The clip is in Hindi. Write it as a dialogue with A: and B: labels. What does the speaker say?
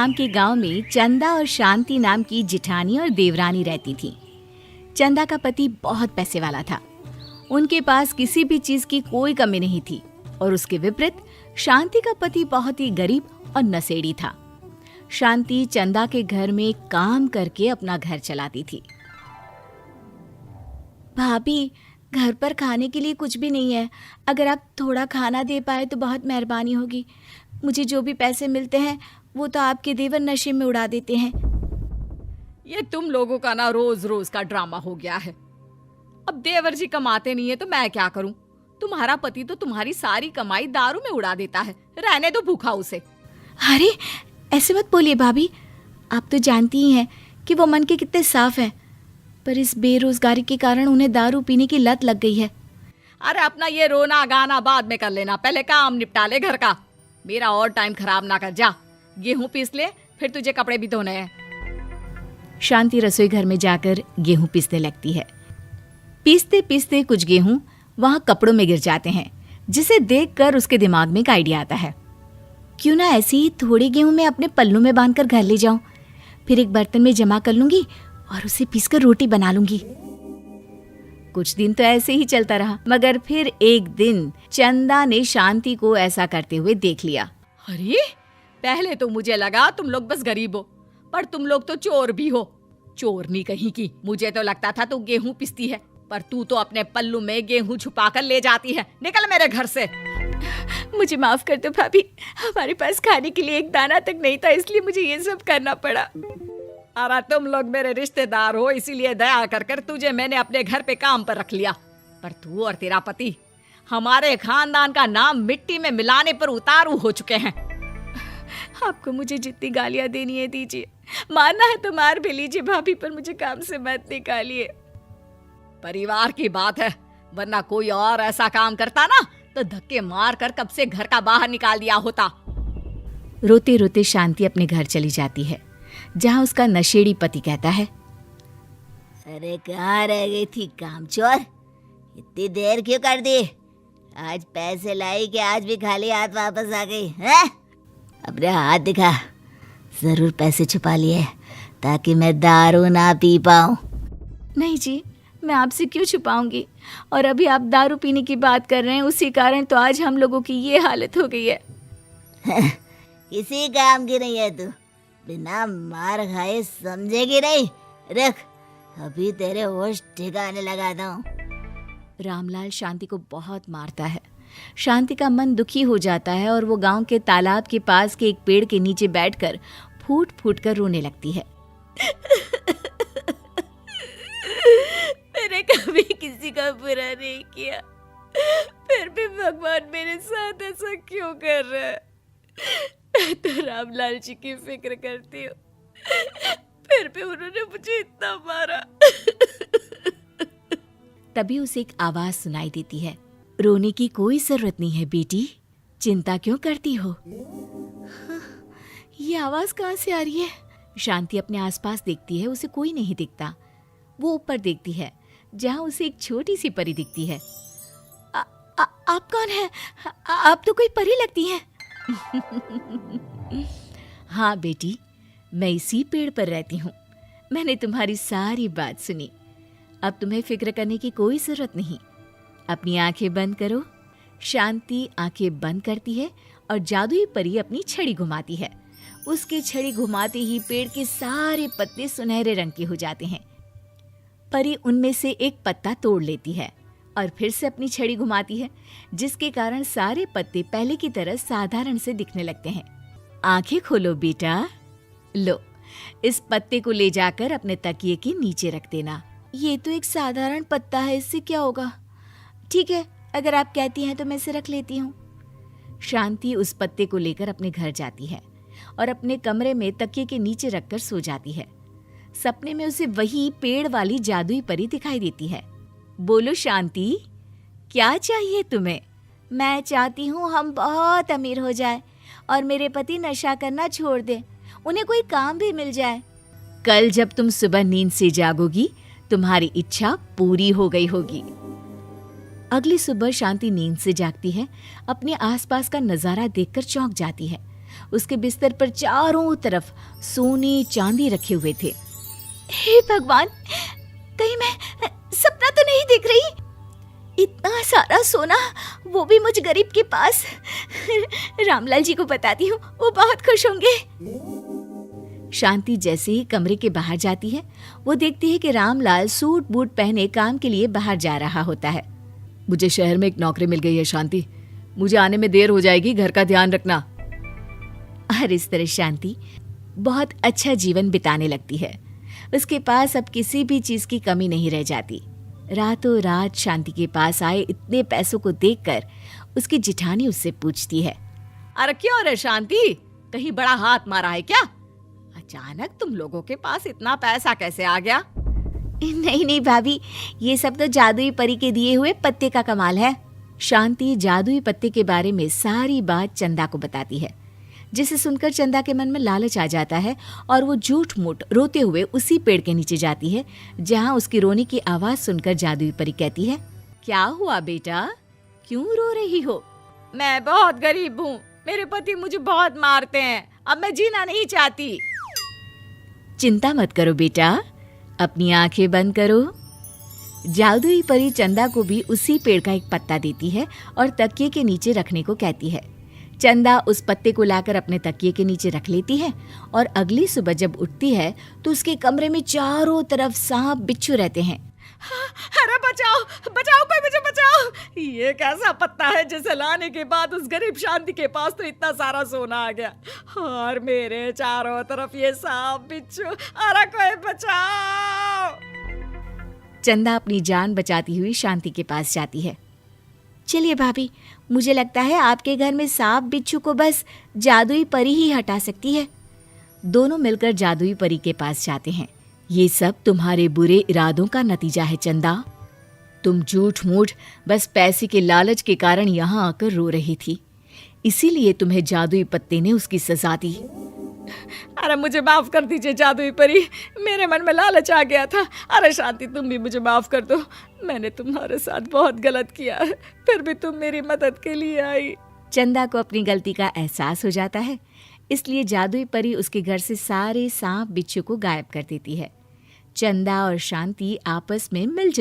A: नाम के गांव में चंदा और शांति नाम की जिठानी और देवरानी रहती थी। चंदा का पति बहुत पैसे वाला था। उनके पास किसी भी चीज की कोई कमी नहीं थी और उसके विपरीत शांति का पति बहुत ही गरीब और नशेड़ी था। शांति चंदा के घर में काम करके अपना घर चलाती थी। भाभी, घर पर खाने के लिए कुछ भी नहीं है। अगर आप थोड़ा खाना दे पाए तो बहुत मेहरबानी होगी। मुझे जो भी पैसे मिलते हैं वो तो आपके देवर नशे में उड़ा देते हैं।
B: ये तुम लोगों का ना रोज रोज का ड्रामा हो गया है। अब देवर जी कमाते नहीं है तो मैं क्या करूं? तुम्हारा पति तो तुम्हारी सारी कमाई दारू में उड़ा देता है। रहने दो भूखा उसे।
A: अरे ऐसे मत बोलिए भाभी, आप तो जानती ही हैं कि वो मन के कितने साफ हैं, पर इस बेरोजगारी के कारण उन्हें दारू पीने की लत लग गई है।
B: अरे अपना ये रोना गाना बाद में कर लेना, पहले काम निपटा ले घर का। मेरा और टाइम खराब ना कर। जा गेहूं पीस ले, फिर तुझे कपड़े भी धोने हैं।
A: शांति रसोई घर में जाकर गेहूं पीसने लगती है। पीसते पीसते कुछ गेहूं वहां कपड़ों में गिर जाते हैं, जिसे देखकर उसके दिमाग में एक आइडिया आता है। क्यों ना ऐसे ही थोड़े गेहूं मैं अपने पल्लू में बांधकर घर ले जाऊं, फिर एक बर्तन में जमा कर लूंगी और उसे पीसकर रोटी बना लूंगी। कुछ दिन तो ऐसे ही चलता रहा, मगर फिर एक दिन चंदा ने शांति को ऐसा करते हुए देख लिया।
B: अरे पहले तो मुझे लगा तुम लोग बस गरीब हो, पर तुम लोग तो चोर भी हो। चोरनी कहीं की। मुझे तो लगता था तू गेहूं पिसती है, पर तू तो अपने पल्लू में गेहूं छुपा कर ले जाती है। निकल मेरे घर से।
A: मुझे माफ कर दो भाभी, हमारे पास खाने के लिए एक दाना तक नहीं था, इसलिए मुझे ये सब करना पड़ा।
B: अरे तुम लोग मेरे रिश्तेदार हो, इसीलिए दया कर कर तुझे मैंने अपने घर पे काम पर रख लिया, पर तू और तेरा पति हमारे खानदान का नाम मिट्टी में मिलाने पर उतारू हो चुके हैं।
A: आपको मुझे जितनी गालियां देनी है दीजिए, मारना है तो मार भी लीजिए भाभी, पर मुझे काम से मत निकालिए।
B: परिवार की बात है, वरना कोई और ऐसा काम करता ना तो धक्के मार कर कब से घर का बाहर निकाल दिया होता।
A: रोते रोते शांति अपने घर चली जाती है, जहाँ उसका नशेड़ी पति कहता है,
C: अरे कहाँ रह गई थी कामचोर? इतनी देर क्यों कर दी? आज पैसे लाई कि आज भी खाली हाथ वापस आ गई है? अपने हाथ दिखा। जरूर पैसे छुपा लिए ताकि मैं दारू ना पी पाऊं।
A: नहीं जी, मैं आपसे क्यों छुपाऊंगी, और अभी आप दारू पीने की बात कर रहे हैं, उसी कारण तो आज हम लोगों की ये हालत हो गई है।
C: किसी काम की नहीं है तू, बिना मार खाए समझेगी नहीं। रख, अभी तेरे होश ठिकाने लगाता हूँ।
A: रामलाल शांति को बहुत मारता है। शांति का मन दुखी हो जाता है और वो गांव के तालाब के पास के एक पेड़ के नीचे बैठकर फूट फूट कर रोने लगती है।
C: मैंने कभी किसी का बुरा नहीं किया, फिर भी भगवान मेरे साथ ऐसा क्यों कर रहा है? मैं तो रामलाल जी की फिक्र करती हूँ, फिर भी उन्होंने मुझे इतना मारा।
A: तभी उसे एक आवाज सुनाई देती है, रोने की कोई जरूरत नहीं है बेटी, चिंता क्यों करती हो? ये आवाज कहाँ से आ रही है? शांति अपने आसपास देखती है, उसे कोई नहीं दिखता। वो ऊपर देखती है, जहाँ उसे एक छोटी सी परी दिखती है। आप कौन है? आप तो कोई परी लगती हैं। हाँ बेटी, मैं इसी पेड़ पर रहती हूँ। मैंने तुम्हारी सारी बात सुनी, अब तुम्हें फिक्र करने की कोई जरूरत नहीं। अपनी आंखें बंद करो। शांति आंखें बंद करती है और जादुई परी अपनी छड़ी घुमाती है। उसकी छड़ी घुमाते ही पेड़ के सारे पत्ते सुनहरे रंग के हो जाते हैं। परी उनमें से एक पत्ता तोड़ लेती है और फिर से अपनी छड़ी घुमाती है, जिसके कारण सारे पत्ते पहले की तरह साधारण से दिखने लगते हैं। आंखें खोलो बेटा। लो, इस पत्ते को ले जाकर अपने तकिए के नीचे रख देना। ये तो एक साधारण पत्ता है, इससे क्या होगा? ठीक है, अगर आप कहती हैं तो मैं इसे रख लेती हूँ। शांति उस पत्ते को लेकर अपने घर जाती है और अपने कमरे में तकिए के नीचे रखकर सो जाती है। सपने में उसे वही पेड़ वाली जादुई परी दिखाई देती है। बोलो शांति, क्या चाहिए तुम्हें? मैं चाहती हूँ हम बहुत अमीर हो जाए और मेरे पति नशा करना छोड़ दे, उन्हें कोई काम भी मिल जाए। कल जब तुम सुबह नींद से जागोगी, तुम्हारी इच्छा पूरी हो गई होगी। अगली सुबह शांति नींद से जागती है। अपने आसपास का नजारा देखकर चौंक जाती है। उसके बिस्तर पर चारों तरफ सोने चांदी रखे हुए थे। हे भगवान, कहीं मैं सपना तो नहीं देख रही? इतना सारा सोना, वो भी मुझ गरीब के पास। रामलाल जी को बताती हूँ, वो बहुत खुश होंगे। शांति जैसे ही कमरे के बाहर जाती है, वो देखती है कि रामलाल सूट बूट पहने काम के लिए बाहर जा रहा होता है।
B: मुझे शहर में एक नौकरी मिल गई है शांति, मुझे आने में देर हो जाएगी, घर का ध्यान रखना।
A: और इस तरह शांति बहुत अच्छा जीवन बिताने लगती है। उसके पास अब किसी भी चीज की कमी नहीं रह जाती। रातों रात शांति के पास आए इतने पैसों को देखकर उसकी जिठानी उससे पूछती है,
B: अरे क्यों रे शांति, कहीं बड़ा हाथ मारा है क्या? अचानक तुम लोगों के पास इतना पैसा कैसे आ गया?
A: नहीं नहीं भाभी, ये सब तो जादुई परी के दिए हुए पत्ते का कमाल है। शांति जादुई पत्ते के बारे में सारी बात चंदा को बताती है, जिसे सुनकर चंदा के मन में लालच आ जाता है और वो झूठ मूठ रोते हुए उसी पेड़ के नीचे जाती है जहाँ उसकी रोने की आवाज सुनकर जादुई परी कहती है,
B: क्या हुआ बेटा, क्यों रो रही हो? मैं बहुत गरीब हूँ, मेरे पति मुझे बहुत मारते हैं, अब मैं जीना नहीं चाहती।
A: चिंता मत करो बेटा, अपनी आंखें बंद करो। जादुई परी चंदा को भी उसी पेड़ का एक पत्ता देती है और तकिए के नीचे रखने को कहती है। चंदा उस पत्ते को लाकर अपने तकिए के नीचे रख लेती है और अगली सुबह जब उठती है तो उसके कमरे में चारों तरफ सांप बिच्छू रहते हैं।
B: अरे बचाओ बचाओ, कोई मुझे बचाओ, ये कैसा पत्ता है जिसे लाने के बाद उस गरीब शांति के पास तो इतना सारा सोना आ गया, और मेरे चारों तरफ ये सांप बिच्छू, अरे कोई बचाओ।
A: चंदा अपनी जान बचाती हुई शांति के पास जाती है। चलिए भाभी, मुझे लगता है आपके घर में सांप बिच्छू को बस जादुई परी ही हटा सकती है। दोनों मिलकर जादुई परी के पास जाते हैं। ये सब तुम्हारे बुरे इरादों का नतीजा है चंदा। तुम झूठ मूठ बस पैसे के लालच के कारण यहाँ आकर रो रही थी, इसीलिए तुम्हें जादुई पत्ते ने उसकी सजा दी।
B: अरे मुझे माफ कर दीजिए जादुई परी, मेरे मन में लालच आ गया था। अरे शांति, तुम भी मुझे माफ कर दो, मैंने तुम्हारे साथ बहुत गलत किया है, फिर भी तुम मेरी मदद के लिए आई।
A: चंदा को अपनी गलती का एहसास हो जाता है, इसलिए जादुई परी उसके घर से सारे सांप बिच्छू को गायब कर देती है। चंदा और शांति आपस में मिलजुल